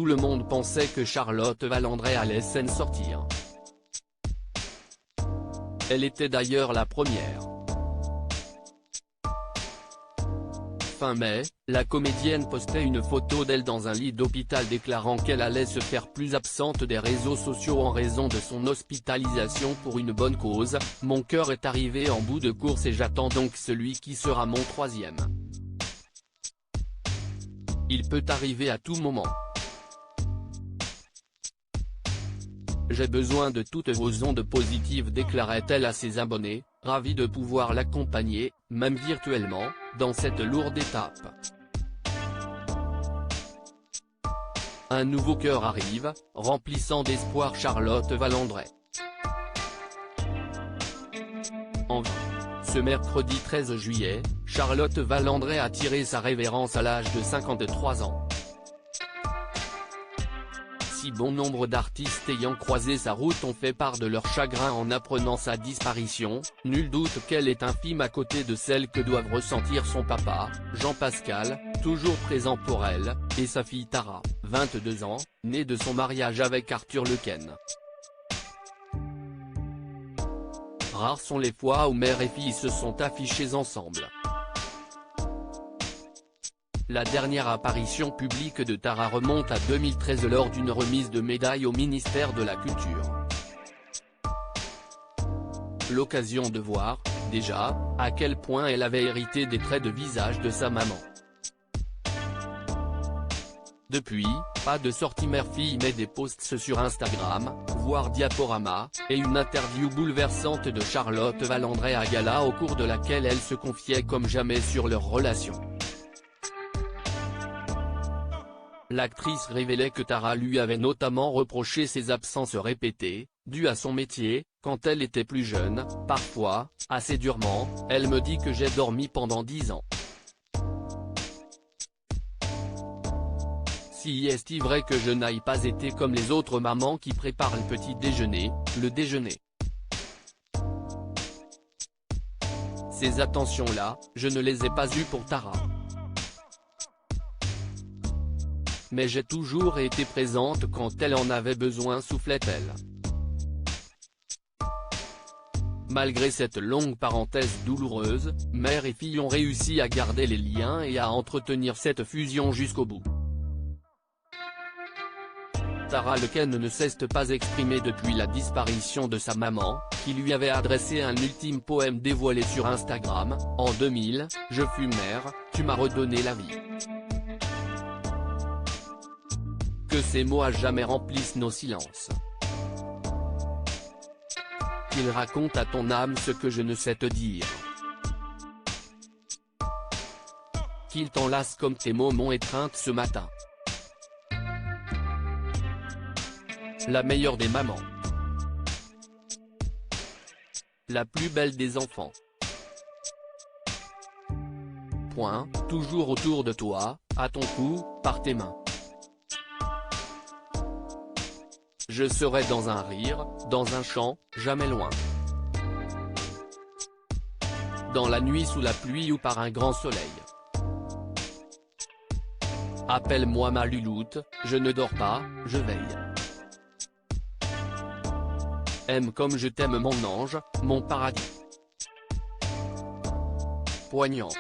tout le monde pensait que Charlotte Valandré allait s'en sortir. Elle était d'ailleurs la première. Fin mai, la comédienne postait une photo d'elle dans un lit d'hôpital déclarant qu'elle allait se faire plus absente des réseaux sociaux en raison de son hospitalisation pour une bonne cause. Mon cœur est arrivé en bout de course et j'attends donc celui qui sera mon troisième. Il peut arriver à tout moment. J'ai besoin de toutes vos ondes positives, déclarait-elle à ses abonnés, ravie de pouvoir l'accompagner, même virtuellement, dans cette lourde étape. Un nouveau cœur arrive, remplissant d'espoir Charlotte Valandré. En vain. Ce mercredi 13 juillet, Charlotte Valandré a tiré sa révérence à l'âge de 53 ans. Si bon nombre d'artistes ayant croisé sa route ont fait part de leur chagrin en apprenant sa disparition, nul doute qu'elle est infime à côté de celle que doivent ressentir son papa, Jean-Pascal, toujours présent pour elle, et sa fille Tara, 22 ans, née de son mariage avec Arthur Lequesne. Rares sont les fois où mère et fille se sont affichés ensemble. La dernière apparition publique de Tara remonte à 2013 lors d'une remise de médaille au ministère de la Culture. L'occasion de voir, déjà, à quel point elle avait hérité des traits de visage de sa maman. Depuis, pas de sortie mère-fille mais des posts sur Instagram, voire diaporama, et une interview bouleversante de Charlotte Valandré à gala au cours de laquelle elle se confiait comme jamais sur leur relation. L'actrice révélait que Tara lui avait notamment reproché ses absences répétées, dues à son métier, quand elle était plus jeune. Parfois, assez durement, elle me dit que j'ai dormi pendant 10 ans. Si est-il vrai que je n'aille pas été comme les autres mamans qui préparent le petit déjeuner, le déjeuner. Ces attentions-là, je ne les ai pas eues pour Tara. Mais j'ai toujours été présente quand elle en avait besoin, soufflait-elle. Malgré cette longue parenthèse douloureuse, mère et fille ont réussi à garder les liens et à entretenir cette fusion jusqu'au bout. Tara Lequesne ne cesse de pas exprimer depuis la disparition de sa maman, qui lui avait adressé un ultime poème dévoilé sur Instagram, en 2000, « Je fus mère, tu m'as redonné la vie ». Que ces mots à jamais remplissent nos silences. Qu'ils racontent à ton âme ce que je ne sais te dire. Qu'ils t'enlacent comme tes mots m'ont étreinte ce matin. La meilleure des mamans. La plus belle des enfants. Point, toujours autour de toi, à ton cou, par tes mains. Je serai dans un rire, dans un chant, jamais loin. Dans la nuit sous la pluie ou par un grand soleil. Appelle-moi ma Luloute, je ne dors pas, je veille. Aime comme je t'aime mon ange, mon paradis. Poignant.